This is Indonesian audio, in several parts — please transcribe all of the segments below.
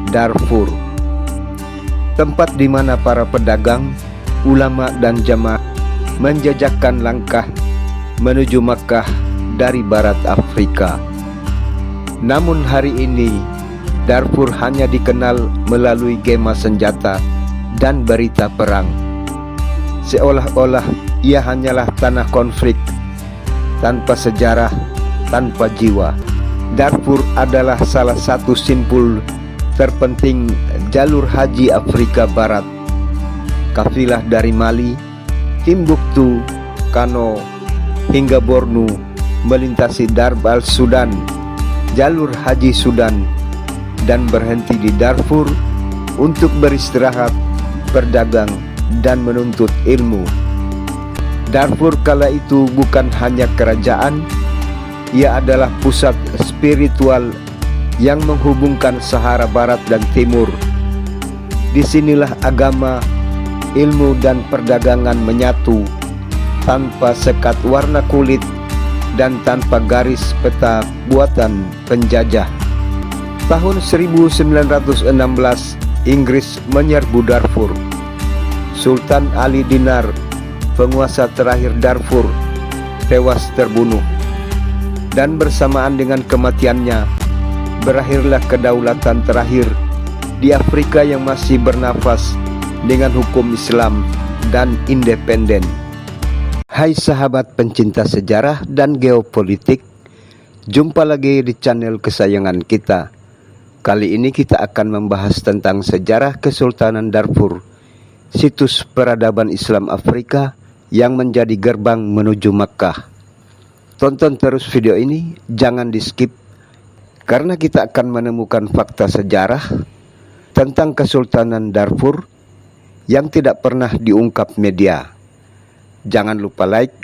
Darfur, tempat di mana para pedagang, ulama dan jamaah menjejakkan langkah menuju Makkah dari barat Afrika. Namun hari ini Darfur hanya dikenal melalui gema senjata dan berita perang. Seolah-olah ia hanyalah tanah konflik, tanpa sejarah, tanpa jiwa. Darfur adalah salah satu simpul terpenting jalur haji Afrika Barat. Kafilah dari Mali, Timbuktu, Kano, hingga Bornu melintasi Darb al-Sudan, jalur haji Sudan, dan berhenti di Darfur untuk beristirahat, berdagang, dan menuntut ilmu. Darfur kala itu bukan hanya kerajaan, ia adalah pusat spiritual yang menghubungkan Sahara Barat dan Timur. Disinilah agama, ilmu, dan perdagangan menyatu tanpa sekat warna kulit dan tanpa garis peta buatan penjajah. Tahun 1916, Inggris menyerbu Darfur. Sultan Ali Dinar, penguasa terakhir Darfur, tewas terbunuh. Dan bersamaan dengan kematiannya, berakhirlah kedaulatan terakhir di Afrika yang masih bernafas dengan hukum Islam dan independen. Hai sahabat pencinta sejarah dan geopolitik, jumpa lagi di channel kesayangan kita. Kali ini kita akan membahas tentang sejarah Kesultanan Darfur, situs peradaban Islam Afrika yang menjadi gerbang menuju Makkah. Tonton terus video ini, jangan di skip, karena kita akan menemukan fakta sejarah tentang Kesultanan Darfur yang tidak pernah diungkap media. Jangan lupa like,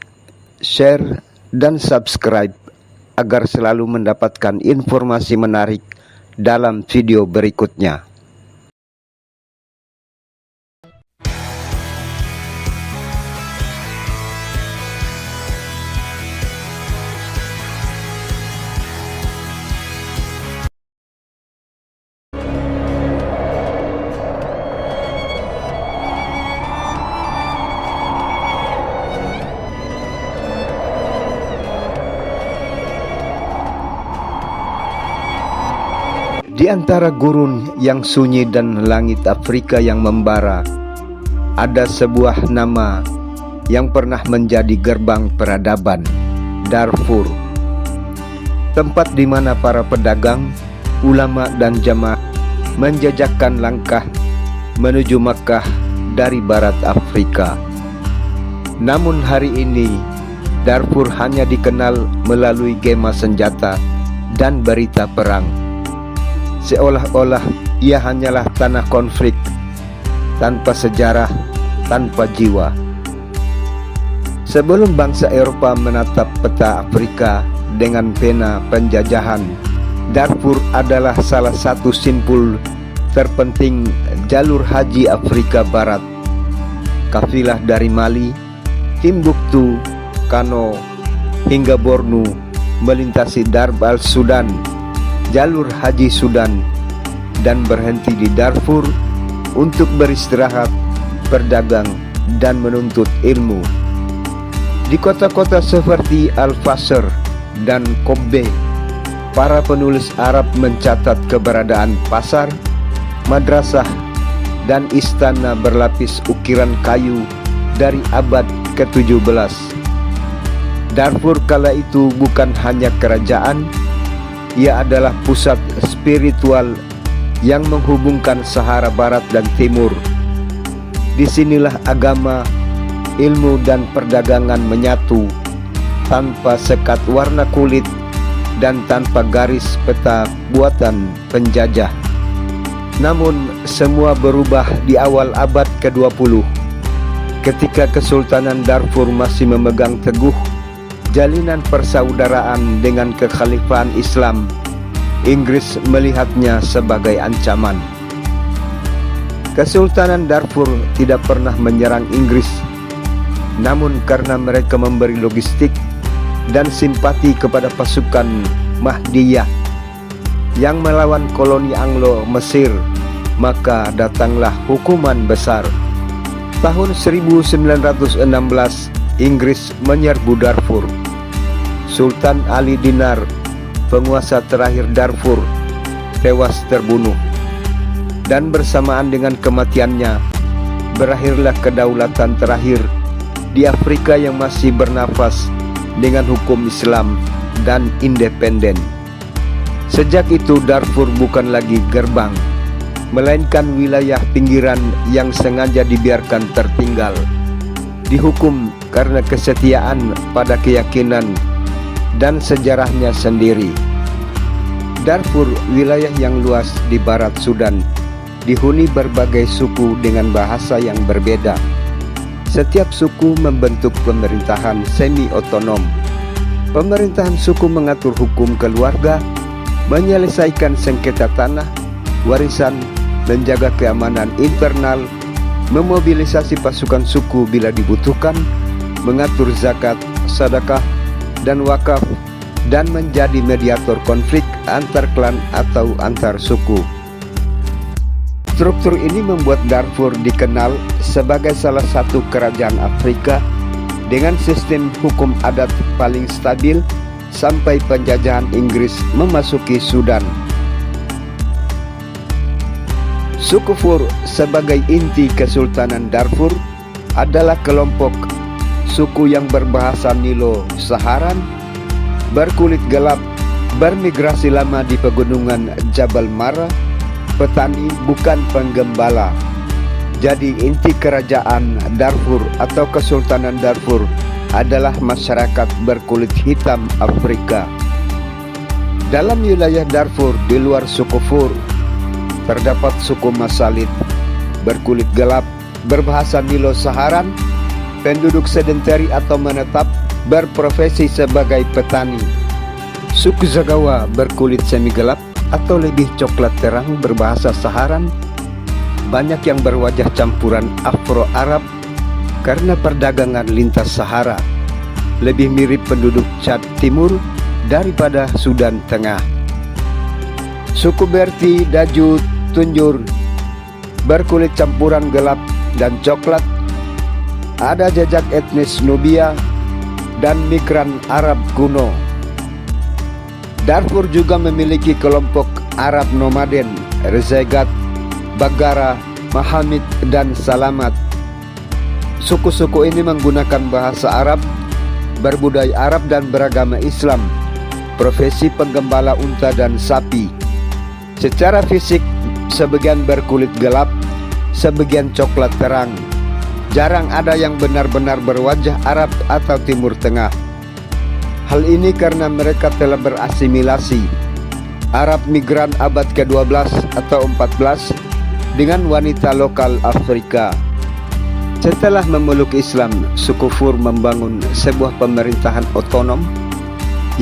share, dan subscribe agar selalu mendapatkan informasi menarik dalam video berikutnya. Di antara gurun yang sunyi dan langit Afrika yang membara, ada sebuah nama yang pernah menjadi gerbang peradaban, Darfur. Tempat di mana para pedagang, ulama dan jamaah menjejakkan langkah menuju Makkah dari barat Afrika. Namun hari ini, Darfur hanya dikenal melalui gema senjata dan berita perang. Seolah-olah ia hanyalah tanah konflik, tanpa sejarah, tanpa jiwa. Sebelum bangsa Eropa menatap peta Afrika dengan pena penjajahan, Darfur adalah salah satu simpul terpenting jalur haji Afrika Barat. Kafilah dari Mali, Timbuktu, Kano, hingga Bornu melintasi Darb al-Sudan, jalur haji Sudan, dan berhenti di Darfur untuk beristirahat, berdagang, dan menuntut ilmu. Di kota-kota seperti Al-Fasr dan Kobbe, para penulis Arab mencatat keberadaan pasar, madrasah, dan istana berlapis ukiran kayu dari abad ke-17. Darfur kala itu bukan hanya kerajaan, ia adalah pusat spiritual yang menghubungkan Sahara Barat dan Timur. Disinilah agama, ilmu, dan perdagangan menyatu tanpa sekat warna kulit dan tanpa garis peta buatan penjajah. Namun semua berubah di awal abad ke-20 ketika Kesultanan Darfur masih memegang teguh jalinan persaudaraan dengan kekhalifahan Islam. Inggris melihatnya sebagai ancaman. Kesultanan Darfur tidak pernah menyerang Inggris, namun karena mereka memberi logistik dan simpati kepada pasukan Mahdiyah yang melawan koloni Anglo Mesir maka datanglah hukuman besar. Tahun 1916, Inggris menyerbu Darfur. Sultan Ali Dinar, penguasa terakhir Darfur, tewas terbunuh. Dan bersamaan dengan kematiannya, berakhirlah kedaulatan terakhir di Afrika yang masih bernafas dengan hukum Islam dan independen. Sejak itu Darfur bukan lagi gerbang, melainkan wilayah pinggiran yang sengaja dibiarkan tertinggal. Dihukum karena kesetiaan pada keyakinan dan sejarahnya sendiri. Darfur, wilayah yang luas di barat Sudan, dihuni berbagai suku dengan bahasa yang berbeda. Setiap suku membentuk pemerintahan semi-otonom. Pemerintahan suku mengatur hukum keluarga, menyelesaikan sengketa tanah, warisan, menjaga keamanan internal, memobilisasi pasukan suku bila dibutuhkan, mengatur zakat, sedekah, dan wakaf, dan menjadi mediator konflik antar klan atau antar suku. Struktur ini membuat Darfur dikenal sebagai salah satu kerajaan Afrika dengan sistem hukum adat paling stabil sampai penjajahan Inggris memasuki Sudan. Suku Fur sebagai inti Kesultanan Darfur adalah kelompok suku yang berbahasa Nilo-Saharan, berkulit gelap, bermigrasi lama di pegunungan Jabal Mara, petani bukan penggembala. Jadi inti kerajaan Darfur atau Kesultanan Darfur adalah masyarakat berkulit hitam Afrika. Dalam wilayah Darfur di luar suku Fur, terdapat suku Masalit, berkulit gelap, berbahasa Nilo-Saharan, penduduk sedentari atau menetap, berprofesi sebagai petani. Suku Zagawa berkulit semi gelap atau lebih coklat terang, berbahasa Saharan, banyak yang berwajah campuran Afro-Arab karena perdagangan lintas Sahara, lebih mirip penduduk Chad Timur daripada Sudan Tengah. Suku Berti, Daju, Tunjur berkulit campuran gelap dan coklat. Ada jejak etnis Nubia dan migran Arab kuno. Darfur juga memiliki kelompok Arab nomaden, Rezegat, Bagara, Mahamid, dan Salamat. Suku-suku ini menggunakan bahasa Arab, berbudaya Arab dan beragama Islam, profesi penggembala unta dan sapi. Secara fisik, sebagian berkulit gelap, sebagian coklat terang. Jarang ada yang benar-benar berwajah Arab atau Timur Tengah. Hal ini karena mereka telah berasimilasi Arab migran abad ke-12 atau 14 dengan wanita lokal Afrika. Setelah memeluk Islam, suku Fur membangun sebuah pemerintahan otonom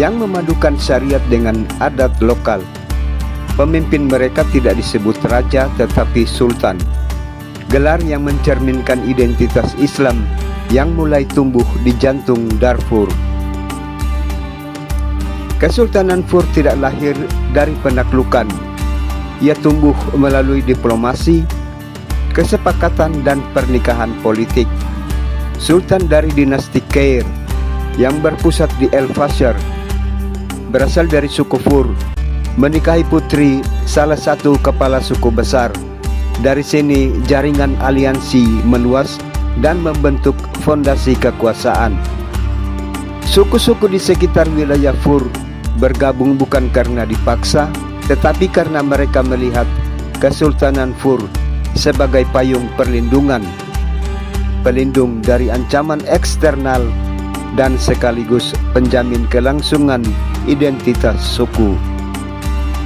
yang memadukan syariat dengan adat lokal. Pemimpin mereka tidak disebut raja tetapi sultan, gelar yang mencerminkan identitas Islam yang mulai tumbuh di jantung Darfur. Kesultanan Fur tidak lahir dari penaklukan. Ia tumbuh melalui diplomasi, kesepakatan, dan pernikahan politik. Sultan dari dinasti Kair yang berpusat di El Fasher berasal dari suku Fur, menikahi putri salah satu kepala suku besar. Dari sini jaringan aliansi meluas dan membentuk fondasi kekuasaan. Suku-suku di sekitar wilayah Fur bergabung bukan karena dipaksa, tetapi karena mereka melihat Kesultanan Fur sebagai payung perlindungan, pelindung dari ancaman eksternal dan sekaligus penjamin kelangsungan identitas suku.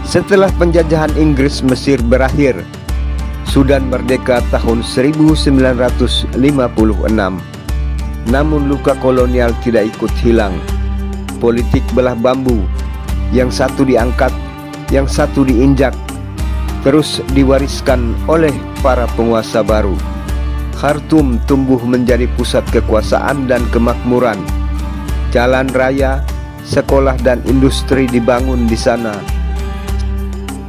Setelah penjajahan Inggris Mesir berakhir, Sudan merdeka tahun 1956. Namun luka kolonial tidak ikut hilang. Politik belah bambu, yang satu diangkat, yang satu diinjak, terus diwariskan oleh para penguasa baru. Khartoum tumbuh menjadi pusat kekuasaan dan kemakmuran. Jalan raya, sekolah, dan industri dibangun di sana.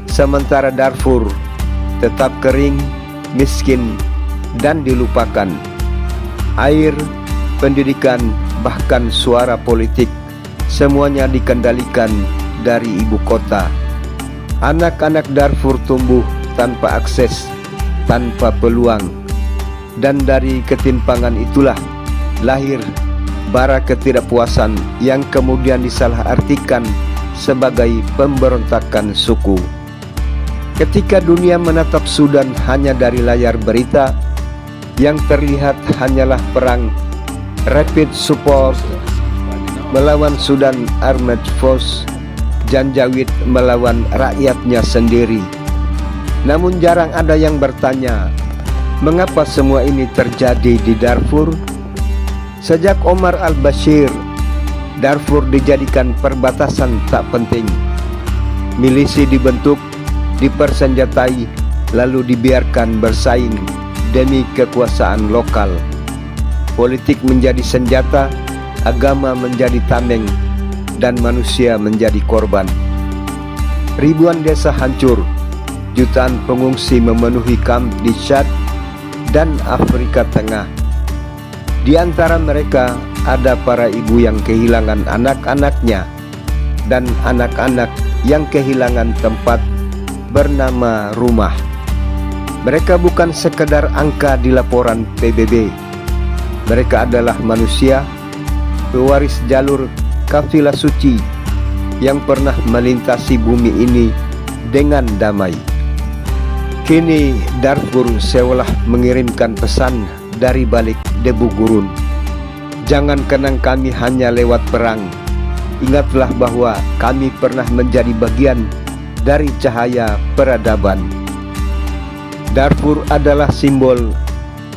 Sementara Darfur tetap kering, miskin, dan dilupakan. Air, pendidikan, bahkan suara politik, semuanya dikendalikan dari ibu kota. Anak-anak Darfur tumbuh tanpa akses, tanpa peluang, dan dari ketimpangan itulah lahir bara ketidakpuasan yang kemudian disalahartikan sebagai pemberontakan suku. Ketika dunia menatap Sudan hanya dari layar berita, yang terlihat hanyalah perang Rapid Support melawan Sudan Armed Force, Janjaweed melawan rakyatnya sendiri. Namun jarang ada yang bertanya, mengapa semua ini terjadi di Darfur? Sejak Omar al-Bashir, Darfur dijadikan perbatasan tak penting. Milisi dibentuk, dipersenjatai, lalu dibiarkan bersaing demi kekuasaan lokal. Politik menjadi senjata, agama menjadi tameng, dan manusia menjadi korban. Ribuan desa hancur, jutaan pengungsi memenuhi kamp di Chad dan Afrika Tengah. Di antara mereka ada para ibu yang kehilangan anak-anaknya dan anak-anak yang kehilangan tempat bernama rumah. Mereka bukan sekedar angka di laporan PBB. Mereka adalah manusia, pewaris jalur kafilah suci yang pernah melintasi bumi ini dengan damai. Kini Darfur seolah mengirimkan pesan dari balik debu gurun. Jangan kenang kami hanya lewat perang. Ingatlah bahwa kami pernah menjadi bagian dari cahaya peradaban. Darfur adalah simbol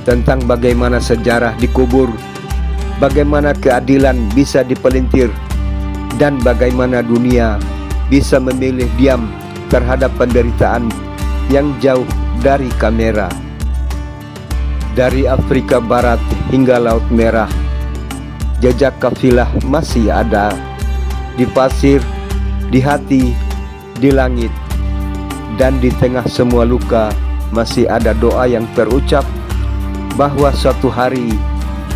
tentang bagaimana sejarah dikubur, bagaimana keadilan bisa dipelintir, dan bagaimana dunia bisa memilih diam terhadap penderitaan yang jauh dari kamera. Dari Afrika Barat hingga Laut Merah, jejak kafilah masih ada di pasir, di hati, di langit, dan di tengah semua luka masih ada doa yang terucap bahwa suatu hari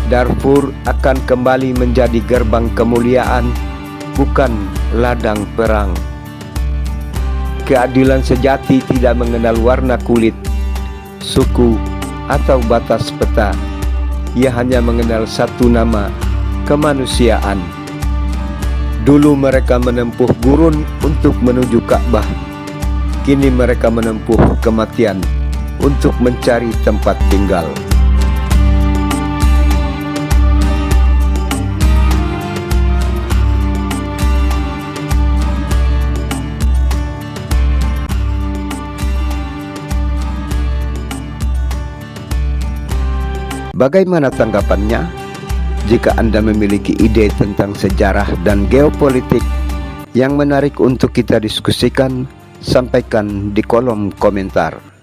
Darfur akan kembali menjadi gerbang kemuliaan, bukan ladang perang. Keadilan sejati tidak mengenal warna kulit, suku, atau batas peta. Ia hanya mengenal satu nama, kemanusiaan. Dulu mereka menempuh gurun untuk menuju Ka'bah. Kini mereka menempuh kematian untuk mencari tempat tinggal. Bagaimana tanggapannya? Jika Anda memiliki ide tentang sejarah dan geopolitik yang menarik untuk kita diskusikan, sampaikan di kolom komentar.